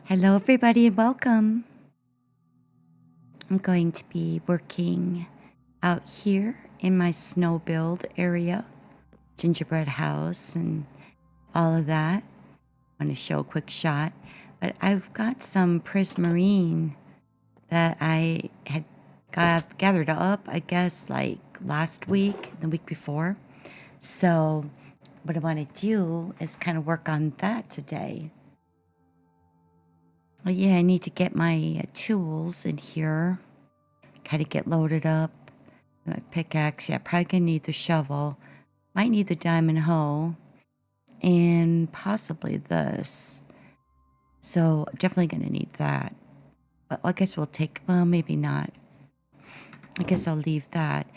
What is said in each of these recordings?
Hello, everybody, and welcome. I'm going to be working out here in my snow build area, gingerbread house, and all of that. I want to show a quick shot, but I've got some Prismarine that I had gathered up, I guess, like last week, the week before. So, what I want to do is kind of work on that today. Well, yeah, I need to get my tools in here, kind of get loaded up. My pickaxe, yeah, probably gonna need the shovel. Might need the diamond hoe, and possibly this. So definitely gonna need that. But I guess we'll take, well, maybe not. I guess I'll leave that.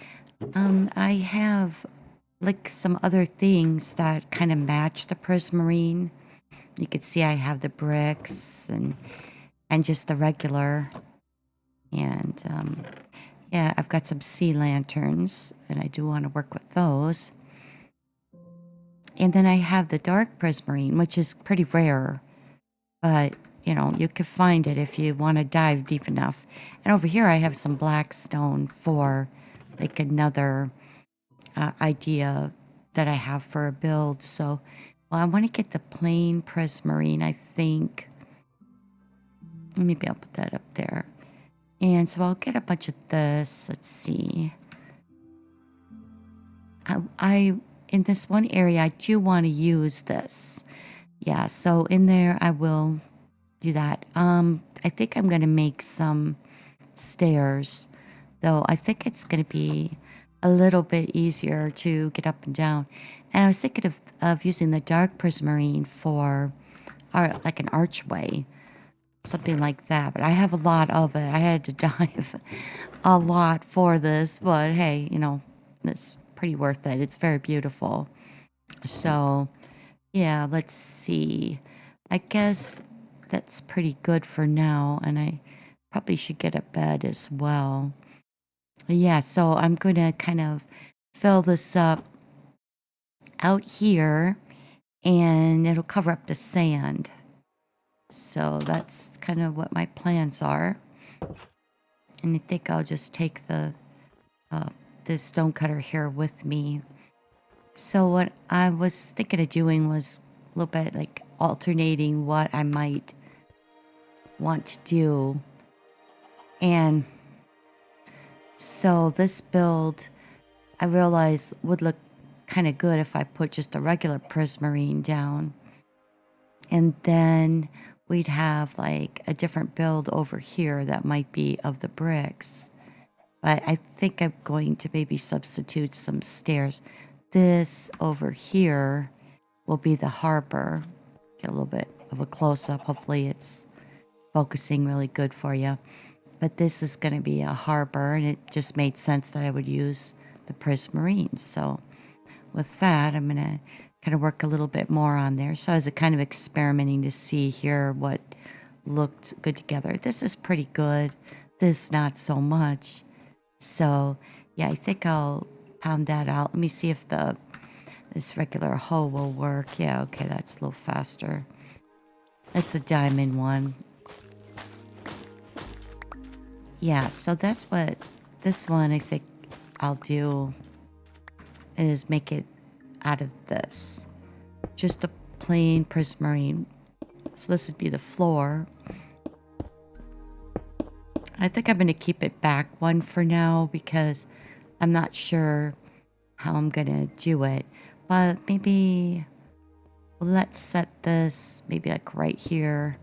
I have like some other things that kind of match the prismarine. You can see I have the bricks and just the regular. And yeah, I've got some sea lanterns, and I do want to work with those. And then I have the dark prismarine, which is pretty rare, but you know, you can find it if you want to dive deep enough. And over here I have some black stone for like another idea that I have for a build. So, well, I want to get the plain prismarine, I think. Maybe I'll put that up there. And so I'll get a bunch of this. Let's see. I in this one area, I do want to use this. Yeah, so in there, I will do that. I think I'm going to make some stairs, though I think it's going to be a little bit easier to get up and down. And I was thinking of using the dark prismarine for like an archway, something like that. But I have a lot of it. I had to dive a lot for this, but hey, you know, it's pretty worth it. It's very beautiful. So, yeah, let's see. I guess that's pretty good for now, and I probably should get a bed as well. Yeah, so I'm going to kind of fill this up out here, and it'll cover up the sand. So that's kind of what my plans are. And I think I'll just take this stone cutter here with me. So what I was thinking of doing was a little bit like alternating what I might want to do. And so this build, I realized would look kind of good if I put just a regular prismarine down. And then we'd have like a different build over here that might be of the bricks. But I think I'm going to maybe substitute some stairs. This over here will be the harbor. Get a little bit of a close-up. Hopefully it's focusing really good for you. But this is going to be a harbor, and it just made sense that I would use the prismarine. So with that, I'm going to kind of work a little bit more on there. So I was kind of experimenting to see here what looked good together. This is pretty good. This not so much. So yeah, I think I'll pound that out. Let me see if this regular hoe will work. Yeah, okay, that's a little faster. It's a diamond one. Yeah, so that's what this one I think I'll do is make it out of this. Just a plain prismarine. So this would be the floor. I think I'm going to keep it back one for now because I'm not sure how I'm going to do it. But maybe let's set this maybe like right here.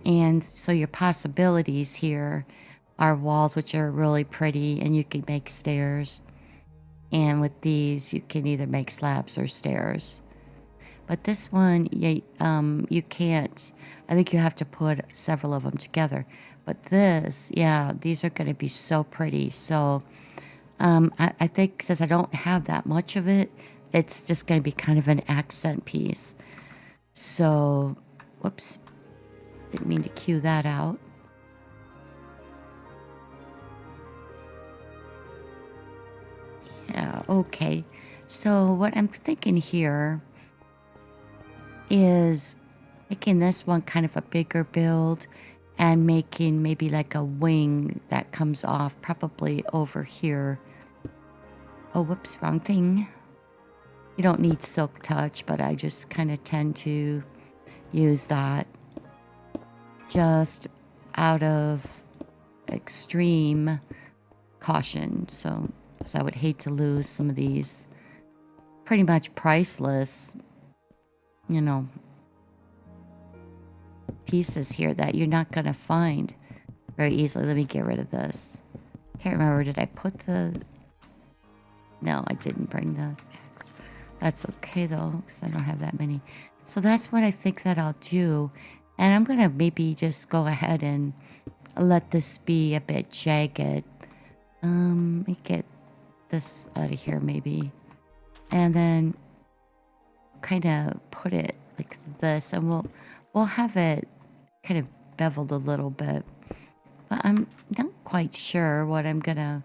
And so your possibilities here are walls, which are really pretty, and you can make stairs. And with these, you can either make slabs or stairs. But this one, you can't. I think you have to put several of them together. But this, yeah, these are going to be so pretty. So I think since I don't have that much of it, it's just going to be kind of an accent piece. So, whoops, didn't mean to cue that out. Yeah, okay. So what I'm thinking here is making this one kind of a bigger build and making maybe like a wing that comes off probably over here. Oh, whoops, wrong thing. You don't need silk touch, but I just kind of tend to use that just out of extreme caution. So I would hate to lose some of these pretty much priceless, you know, pieces here that you're not going to find very easily. Let me get rid of this. Can't remember, did I put the... No, I didn't bring the X. That's okay though, because I don't have that many. So that's what I think that I'll do. And I'm going to maybe just go ahead and let this be a bit jagged. Let me get this out of here maybe. And then kind of put it like this, and we'll have it kind of beveled a little bit. But I'm not quite sure what I'm gonna,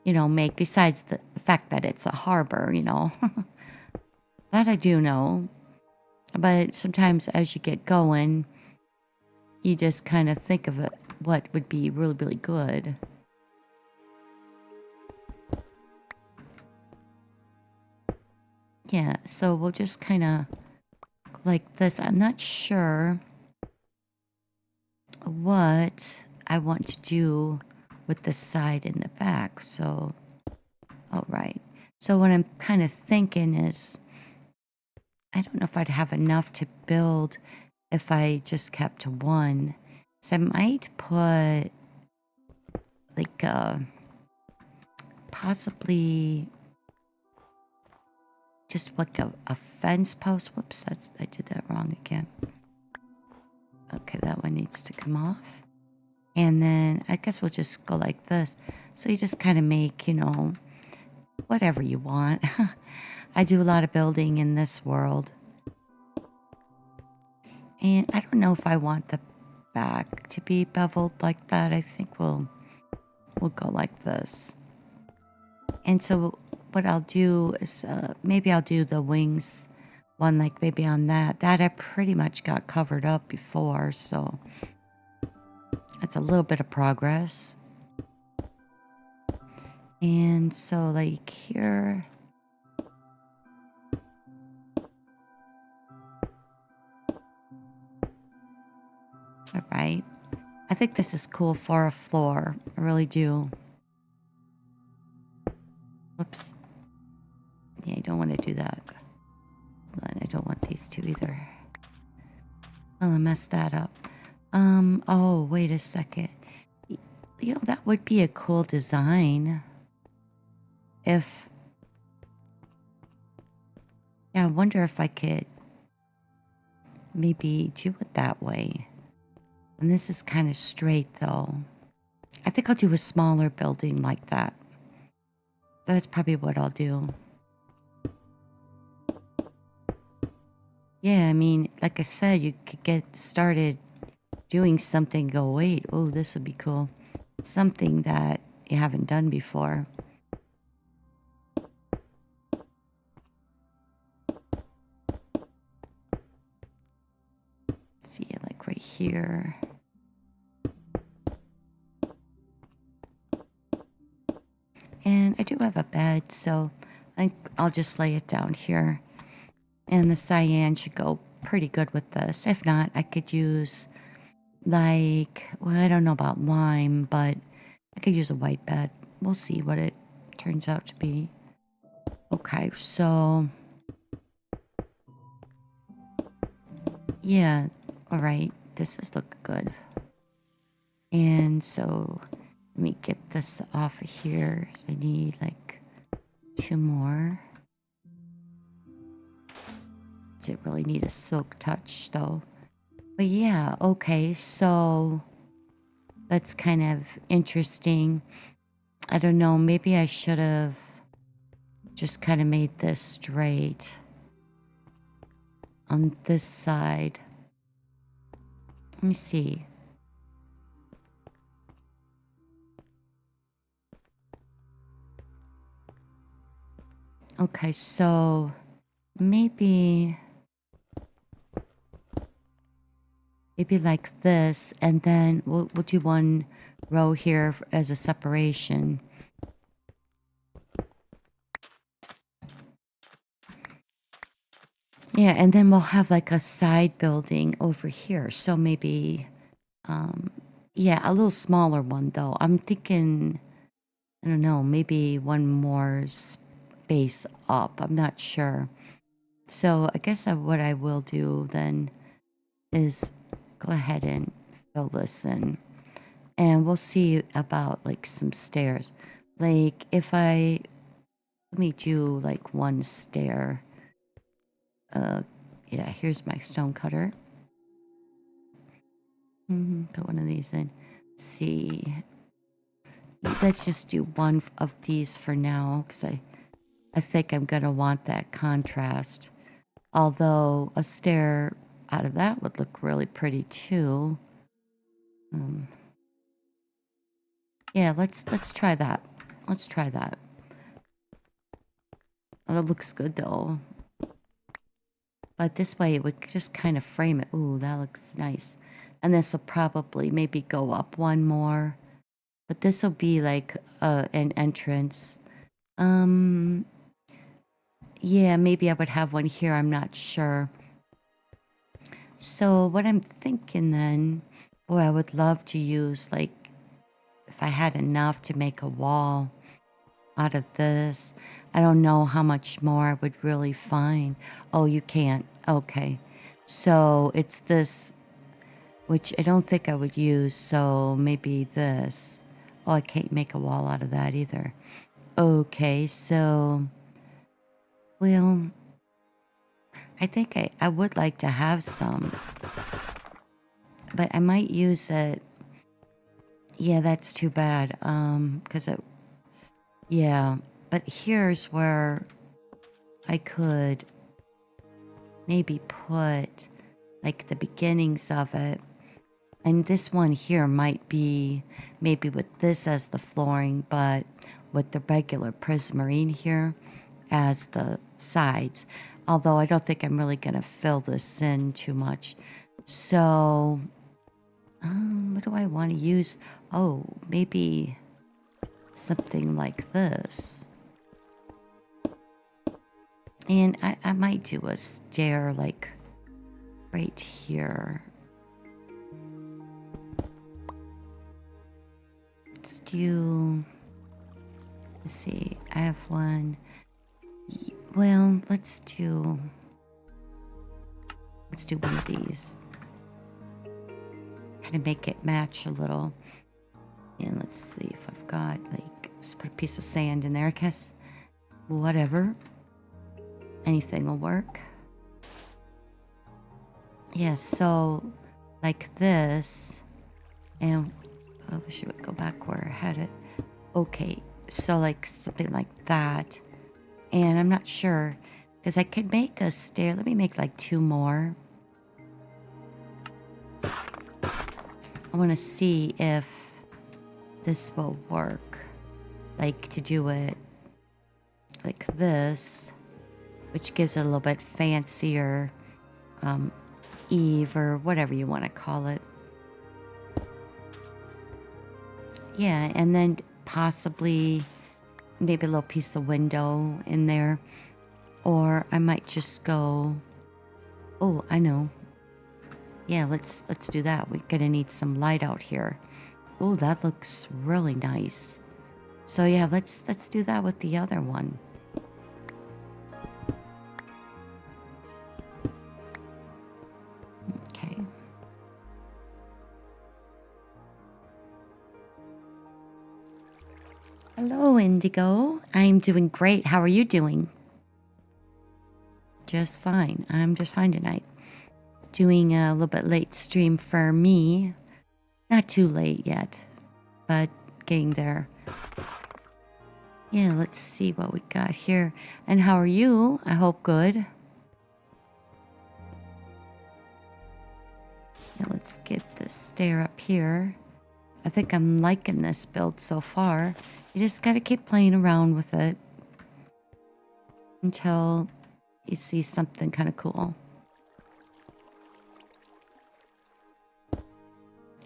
make besides the fact that it's a harbor, That I do know. But sometimes as you get going, you just kind of think of it, what would be really, really good. Yeah, so we'll just kind of like this. I'm not sure what I want to do with the side and the back. So, all right. So what I'm kind of thinking is, I don't know if I'd have enough to build if I just kept one. So I might put like possibly just like a fence post. Whoops, I did that wrong again. Okay, that one needs to come off. And then I guess we'll just go like this. So you just kind of make, whatever you want. I do a lot of building in this world. And I don't know if I want the back to be beveled like that. I think we'll go like this. And so what I'll do is maybe I'll do the wings one, like maybe on that. That I pretty much got covered up before, so that's a little bit of progress. And so like here, all right. I think this is cool for a floor. I really do. Whoops. Yeah, you don't want to do that. Hold on, I don't want these two either. Oh, I messed that up. Oh, wait a second. That would be a cool design. If... Yeah, I wonder if I could maybe do it that way. And this is kind of straight, though. I think I'll do a smaller building like that. That's probably what I'll do. Yeah, I mean, like I said, you could get started doing something, go, wait, oh, this would be cool. Something that you haven't done before. Let's see, like right here. And I do have a bed, so I think I'll just lay it down here. And the cyan should go pretty good with this. If not, I could use like, well, I don't know about lime, but I could use a white bed. We'll see what it turns out to be. Okay, so yeah, all right. This is looking good. And so let me get this off of here. So I need like 2 more. Does it really need a silk touch though? But yeah, okay, so that's kind of interesting. I don't know, maybe I should have just kind of made this straight on this side. Let me see. Okay, so maybe maybe like this, and then we'll do one row here as a separation. Yeah, and then we'll have like a side building over here. So maybe, yeah, a little smaller one though. I'm thinking, I don't know, maybe one more space up. I'm not sure. So I guess what I will do then is go ahead and fill this in. And we'll see about like some stairs. Like if let me do like one stair. Yeah, here's my stone cutter. Put one of these in. See, let's just do one of these for now because I think I'm gonna want that contrast. Although a stair out of that would look really pretty too. Yeah, let's try that. Let's try that. Oh, that looks good though. But this way it would just kind of frame it. Ooh, that looks nice. And this will probably maybe go up one more. But this will be like an entrance. Um, yeah, maybe I would have one here. I'm not sure. So what I'm thinking then, boy, I would love to use like, if I had enough to make a wall out of this. I don't know how much more I would really find. Oh, you can't. Okay. So it's this, which I don't think I would use. So maybe this. Oh, I can't make a wall out of that either. Okay, so, well, I think I would like to have some, but I might use it. Yeah, that's too bad. Because yeah, but here's where I could maybe put like the beginnings of it. And this one here might be maybe with this as the flooring, but with the regular Prismarine here as the sides. Although I don't think I'm really going to fill this in too much. So, what do I want to use? Oh, maybe something like this. And I might do a stair like right here. Let's do, let's see, I have one. Well, let's do one of these. Kind of make it match a little. And let's see if I've got like, just put a piece of sand in there, I guess. Whatever. Anything will work. Yeah, so like this. And I wish I would go back where I had it. Okay, so like something like that. And I'm not sure because I could make a stair. Let me make like two more. I want to see if this will work. Like to do it like this, which gives it a little bit fancier eave or whatever you want to call it. Yeah, and then possibly maybe a little piece of window in there. Or I might just go, oh, I know. Yeah, let's do that. We're gonna need some light out here. Oh, that looks really nice. So yeah, let's do that with the other one. Okay. Hello, Indigo. I'm doing great. How are you doing? Just fine. I'm just fine tonight. Doing a little bit late stream for me. Not too late yet, but getting there. Yeah, let's see what we got here. And how are you? I hope good. Now let's get this stair up here. I think I'm liking this build so far. You just gotta keep playing around with it until you see something kind of cool.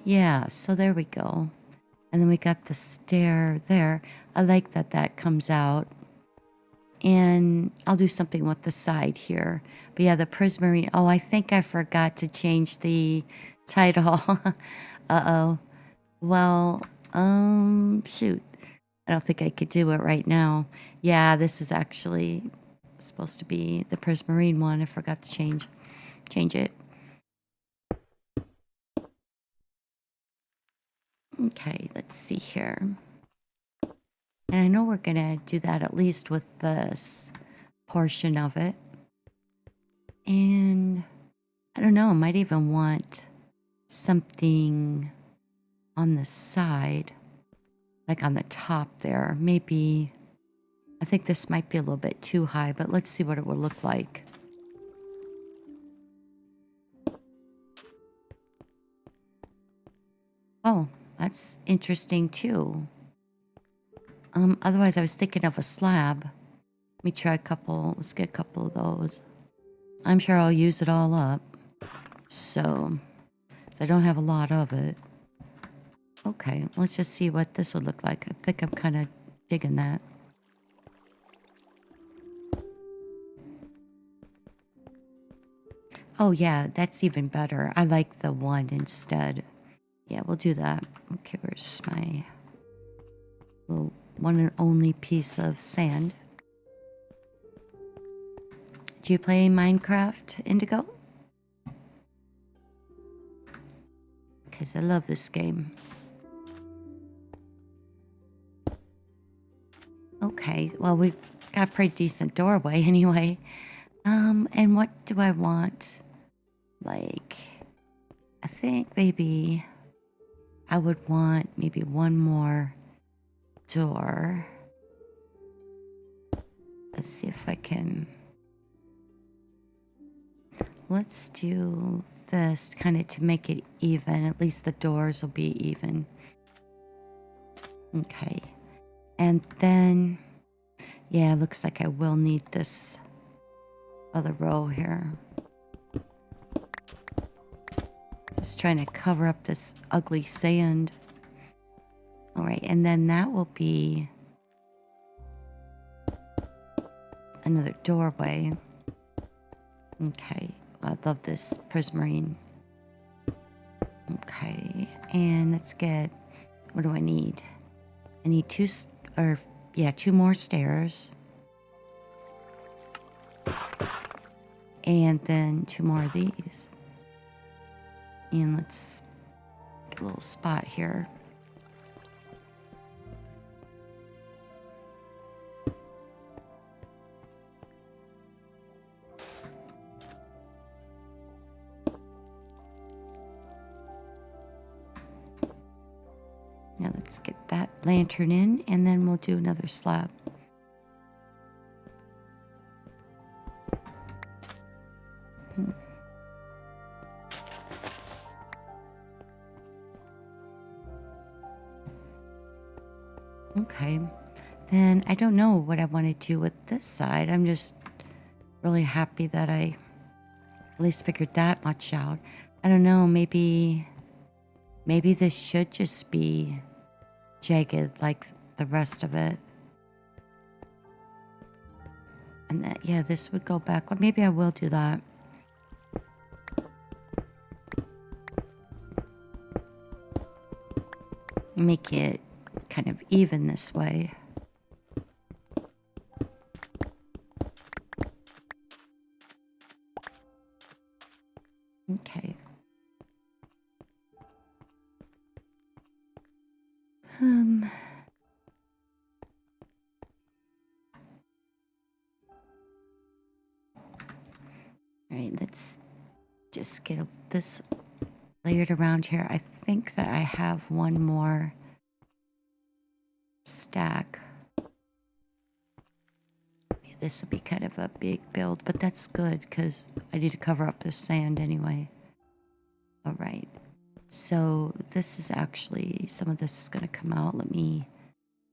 Yeah, so there we go. And then we got the stair there. I like that that comes out. And I'll do something with the side here. But yeah, the Prismarine. Oh, I think I forgot to change the title. Uh-oh. Well, shoot. I don't think I could do it right now. Yeah, this is actually supposed to be the Prismarine one. I forgot to change it. Okay, let's see here. And I know we're gonna do that at least with this portion of it. And I don't know, I might even want something on the side, like on the top there. Maybe, I think this might be a little bit too high, but let's see what it would look like. Oh, that's interesting too. Otherwise I was thinking of a slab. Let me try a couple, let's get a couple of those. I'm sure I'll use it all up. So I don't have a lot of it. Okay, let's just see what this would look like. I think I'm kind of digging that. Oh yeah, that's even better. I like the one instead. Yeah, we'll do that. Okay, where's my little one and only piece of sand? Do you play Minecraft, Indigo? Because I love this game. Okay, well, we got a pretty decent doorway anyway. And what do I want? Like, I think maybe I would want maybe one more door. Let's see if I can. Let's do this kind of to make it even. At least the doors will be even. Okay. And then, yeah, it looks like I will need this other row here. Just trying to cover up this ugly sand. All right, and then that will be another doorway. Okay, I love this Prismarine. Okay, and let's get, what do I need? I need two more stairs. And then two more of these. And let's get a little spot here. Now let's get that lantern in, and then we'll do another slab. Okay, then I don't know what I want to do with this side. I'm just really happy that I at least figured that much out. I don't know, maybe this should just be jagged like the rest of it. And that, yeah, this would go back. Well, maybe I will do that. Make it kind of even this way. Okay. All right, let's just get this layered around here. I think that I have one more stack. Yeah, this will be kind of a big build, but that's good because I need to cover up the sand anyway. All right, so this is actually, some of this is going to come out. Let me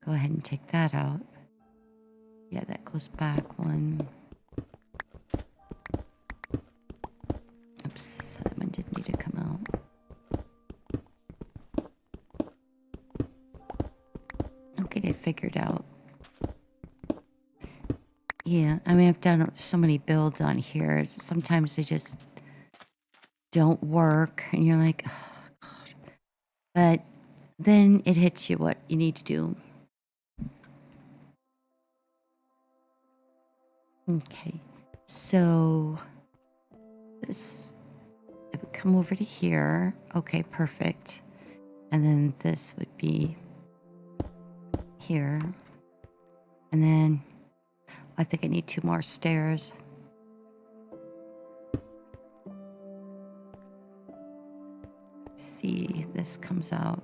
go ahead and take that out. Yeah, that goes back one. Oops, that one did need to come out. figured out. Yeah, I mean, I've done so many builds on here. Sometimes they just don't work, and you're like, oh, God. But then it hits you what you need to do. Okay, so this, it would come over to here. Okay, perfect. And then this would be here. And then I think I need 2 more stairs. See, this comes out.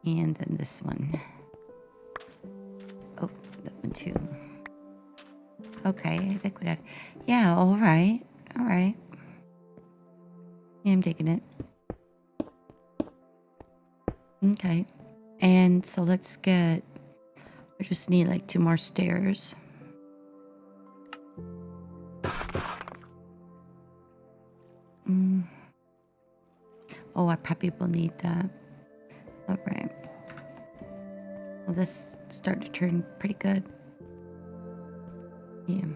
And then this one. Oh, that one too. Okay, I think we got... Yeah, all right. All right. Yeah, I'm taking it. Okay. And so let's get... I just need like 2 more stairs. Oh, I probably will need that. All right. Well, this started to turn pretty good. Yeah.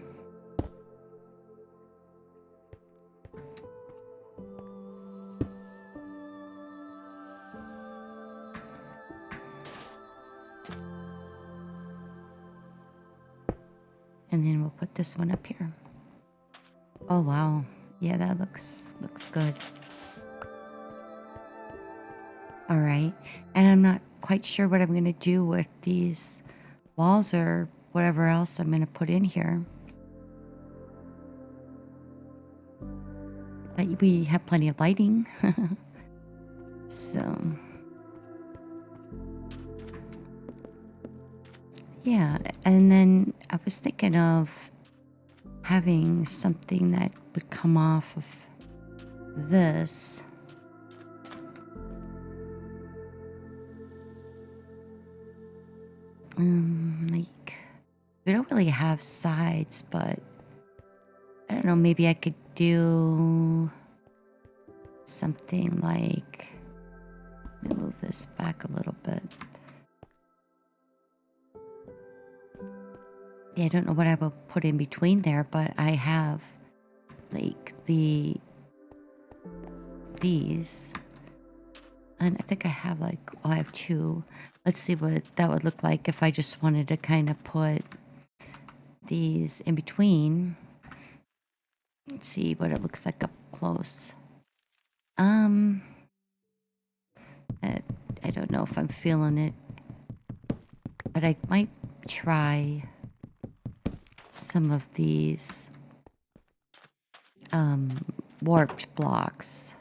And then we'll put this one up here. Oh, wow. Yeah, that looks good. All right. And I'm not quite sure what I'm going to do with these walls or whatever else I'm going to put in here. But we have plenty of lighting. So, yeah. And then I was thinking of having something that would come off of this. Like, we don't really have sides, but I don't know, maybe I could do something like, let me move this back a little bit. Yeah, I don't know what I will put in between there, but I have like these, and I think I have like, oh, I have 2. Let's see what that would look like if I just wanted to kind of put these in between. Let's see what it looks like up close. I don't know if I'm feeling it, but I might try some of these warped blocks.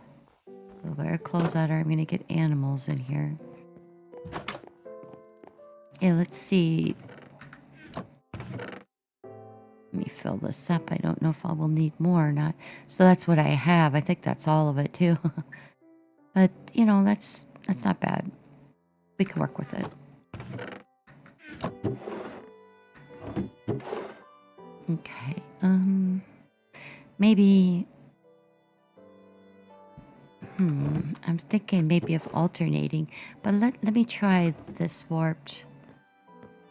So where I close out, I'm gonna get animals in here. Yeah, let's see. Let me fill this up. I don't know if I will need more or not. So that's what I have. I think that's all of it too. But you know, that's not bad. We can work with it. Okay. Maybe. I'm thinking maybe of alternating, but let me try this warped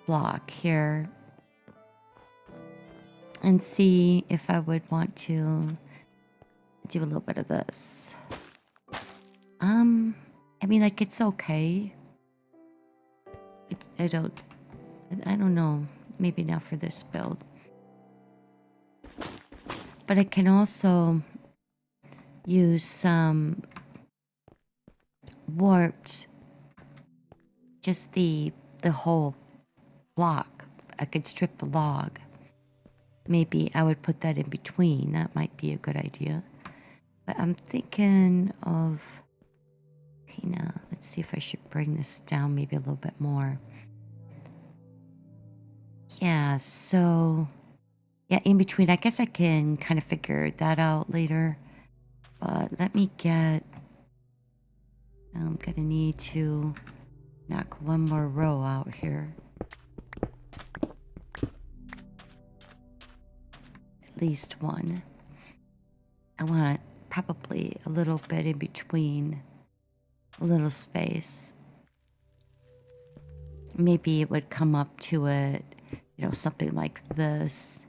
block here and see if I would want to do a little bit of this. I mean, like, it's okay. I don't know. Maybe not for this build. But I can also use some warped, just the whole block. I could strip the log. Maybe I would put that in between. That might be a good idea. But I'm thinking of... Okay, now let's see if I should bring this down maybe a little bit more. Yeah, so... Yeah, in between. I guess I can kind of figure that out later. But let me get... I'm gonna need to knock 1 more row out here. At least 1. I want probably a little bit in between, a little space. maybe it would come up to it, you know, something like this,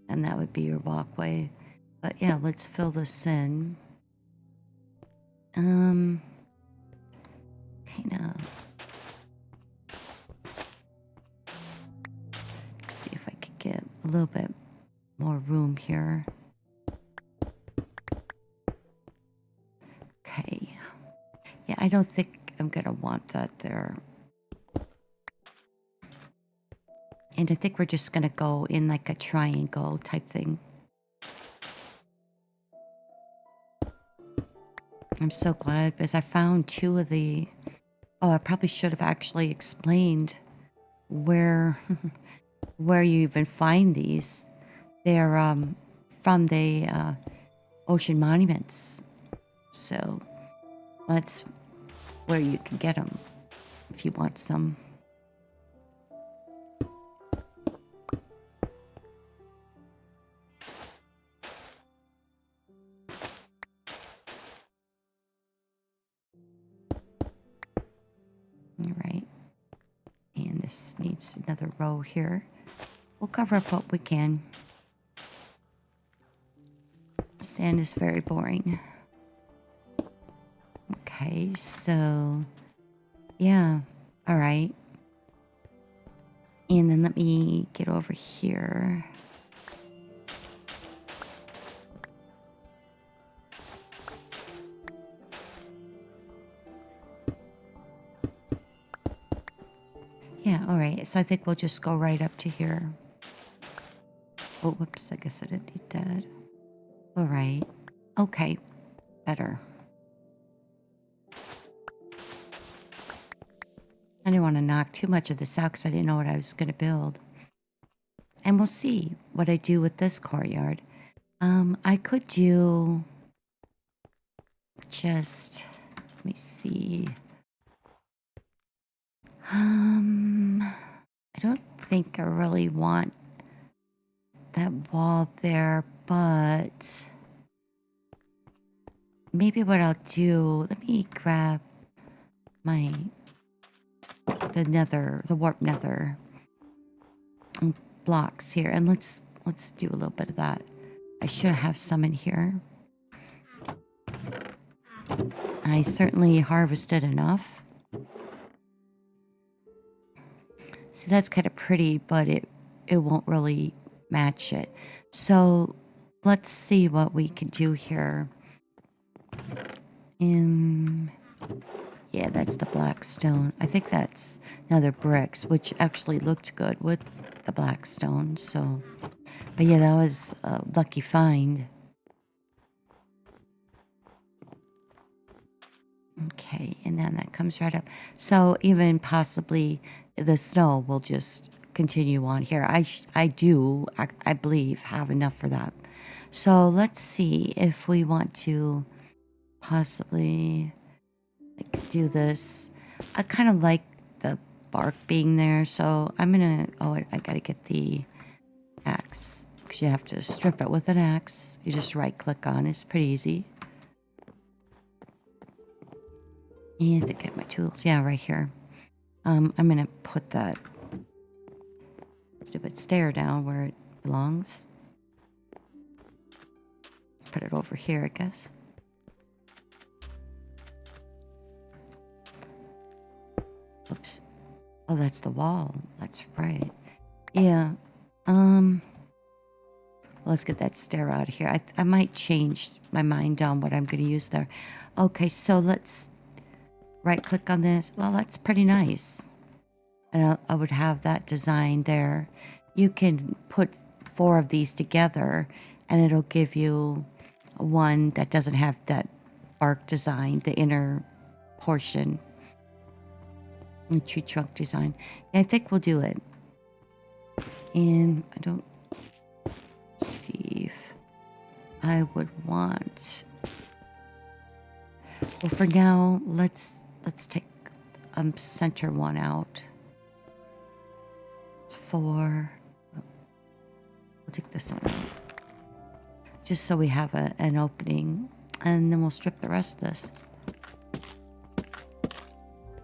and that would be your walkway. But yeah, let's fill this in. Kind of. See if I could get a little bit more room here. Okay. Yeah, I don't think I'm gonna want that there. And I think we're just gonna go in like a triangle type thing. I'm so glad because I found two of the... Oh, I probably should have actually explained where where you even find these. They're from the ocean monuments. So that's where you can get them if you want some. All right. And this needs another row here. We'll cover up what we can. Sand is very boring. Okay, so yeah, all right. And then let me get over here. Yeah, all right. So I think we'll just go right up to here. Oh, whoops. I guess I didn't need that. All right. Okay. Better. I didn't want to knock too much of this out because I didn't know what I was going to build. And we'll see what I do with this courtyard. I could do just... Let me see. I don't think I really want that wall there, but maybe what I'll do, let me grab the warp nether blocks here, and let's do a little bit of that. I should have some in here. I certainly harvested enough. See, that's kind of pretty, but it won't really match it. So let's see what we can do here. Yeah, that's the black stone. I think that's another bricks, which actually looked good with the black stone. So, but yeah, that was a lucky find. Okay, and then that comes right up. So even possibly the snow will just continue on here. I believe, have enough for that. So let's see if we want to possibly do this. I kind of like the bark being there, so I'm gonna... Oh, I gotta get the axe because you have to strip it with an axe. You just right click on it. It's pretty easy. And I think I have my tools. Yeah, right here. I'm gonna put that stupid stair down where it belongs. Put it over here, I guess. Oops. Oh, that's the wall. That's right. Yeah. Let's get that stair out of here. I might change my mind on what I'm going to use there. Okay, so let's right click on this. Well, that's pretty nice. And I would have that design there. You can put 4 of these together and it'll give you one that doesn't have that bark design, the inner portion. The tree trunk design. Yeah, I think we'll do it. And I don't see if I would want... Well, for now, let's take center one out. It's 4. We'll take this one out. Just so we have an opening. And then we'll strip the rest of this.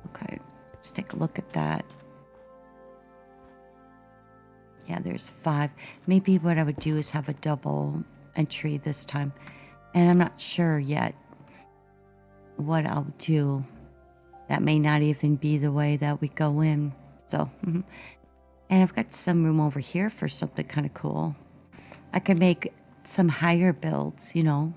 Okay, let's take a look at that. Yeah, there's 5. Maybe what I would do is have a double entry this time. And I'm not sure yet what I'll do. That may not even be the way that we go in. So, and I've got some room over here for something kind of cool. I could make some higher builds, you know.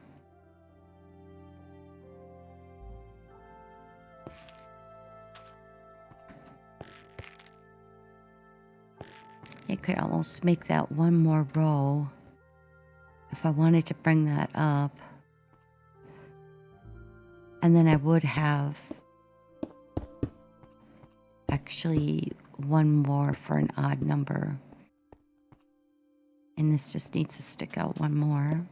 It could almost make that one more row if I wanted to bring that up. And then I would have actually one more for an odd number. And this just needs to stick out one more.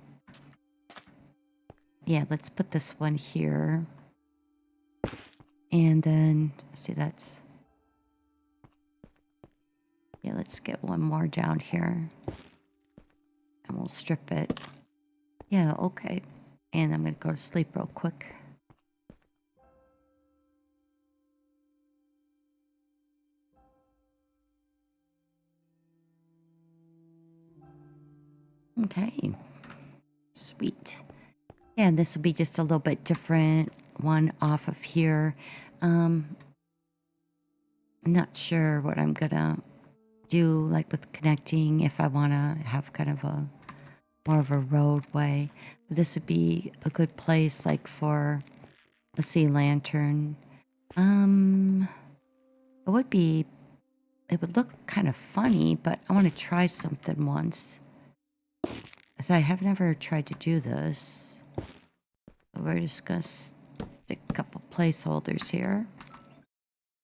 Yeah, let's put this one here. And then, see, that's... Yeah, let's get one more down here. And we'll strip it. Yeah, okay. And I'm going to go to sleep real quick. Okay. Sweet. Yeah, and this will be just a little bit different. One off of here. I'm not sure what I'm going to do, like with connecting, if I want to have kind of a more of a roadway. But this would be a good place, like for a sea lantern. It would be, it would look kind of funny, but I want to try something once. As I have never tried to do this. So we're just going to stick a couple placeholders here.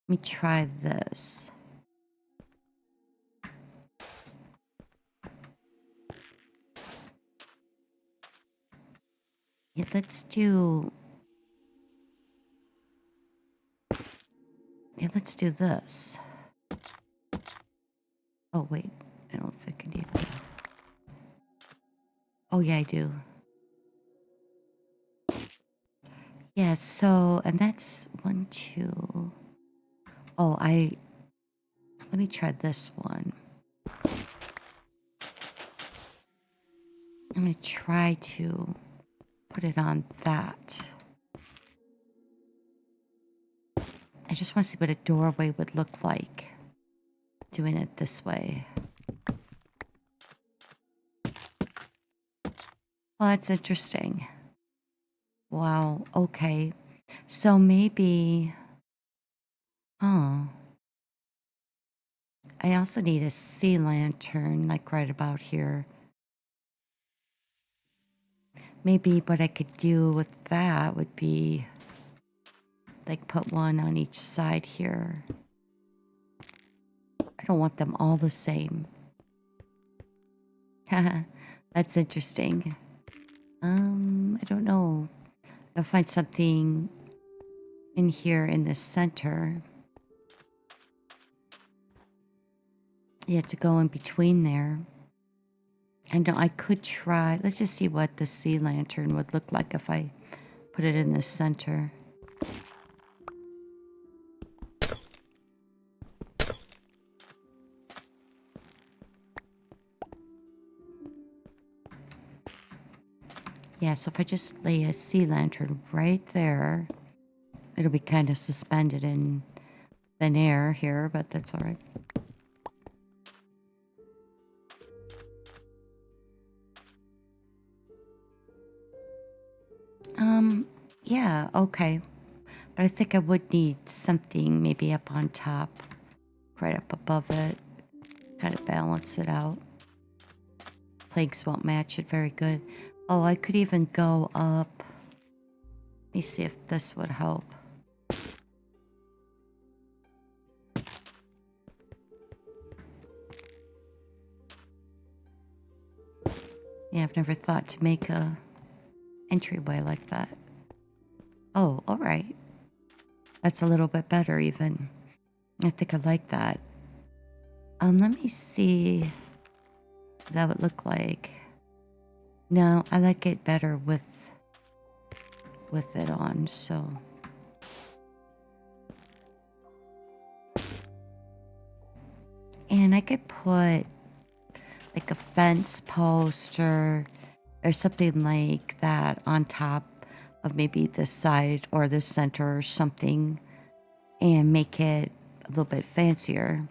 Let me try this. Yeah, let's do... Yeah, let's do this. Oh, wait. I don't think I need it. Oh, yeah, I do. Yeah, so, and that's 1, 2. Oh, let me try this one. I'm going to try to put it on that. I just want to see what a doorway would look like doing it this way. Well, that's interesting. Wow, okay. So maybe... Huh. I also need a sea lantern, like right about here. Maybe what I could do with that would be... like put one on each side here. I don't want them all the same. That's interesting. I don't know. I'll find something in here in the center. Yeah, to go in between there. I know I could try. Let's just see what the sea lantern would look like if I put it in the center. Yeah, so if I just lay a sea lantern right there, it'll be kind of suspended in thin air here, but that's all right. Yeah, okay. But I think I would need something maybe up on top, right up above it, kind of balance it out. Planks won't match it very good. Oh, I could even go up. Let me see if this would help. Yeah, I've never thought to make a entryway like that. Oh, all right. That's a little bit better even. I think I like that. Let me see what that would look like. No, I like it better with it on, so. And I could put like a fence post or something like that on top of maybe the side or the center or something, and make it a little bit fancier.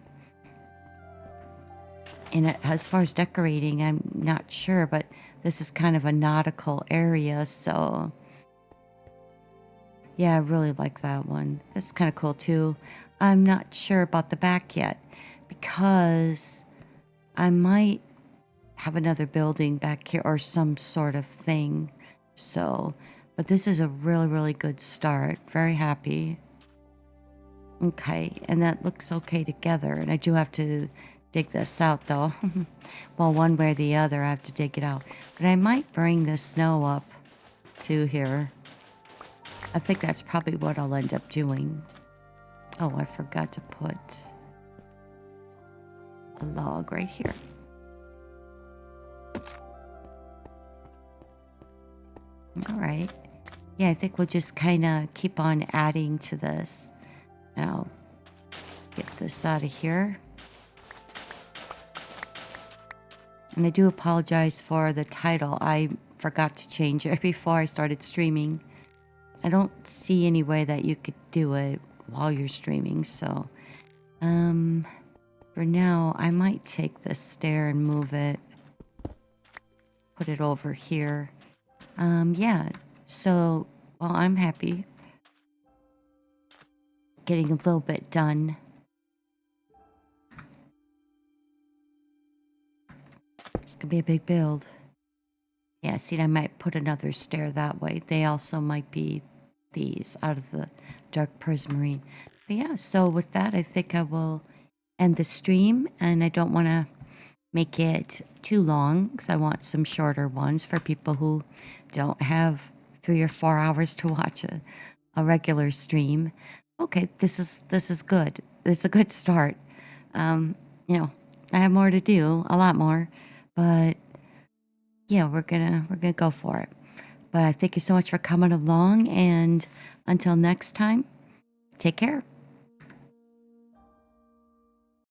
And as far as decorating, I'm not sure, but this is kind of a nautical area, so yeah, I really like that one. This is kind of cool too. I'm not sure about the back yet because I might have another building back here or some sort of thing. So, but this is a really, really good start. Very happy. Okay, and that looks okay together. And I do have to dig this out though. Well, one way or the other, I have to dig it out. But I might bring the snow up to here. I think that's probably what I'll end up doing. Oh, I forgot to put a log right here. All right. Yeah, I think we'll just kind of keep on adding to this. And I'll get this out of here. And I do apologize for the title. I forgot to change it before I started streaming. I don't see any way that you could do it while you're streaming. So, for now, I might take this stair and move it. Put it over here. Yeah. So, well, I'm happy. Getting a little bit done. It's gonna be a big build. Yeah, see, I might put another stair that way. They also might be these out of the dark prismarine. But yeah, so with that, I think I will end the stream, and I don't want to make it too long because I want some shorter ones for people who don't have 3 or 4 hours to watch a regular stream. Okay, this is good. It's a good start. You know, I have more to do, a lot more, but yeah, we're gonna go for it. But I thank you so much for coming along, and until next time, take care.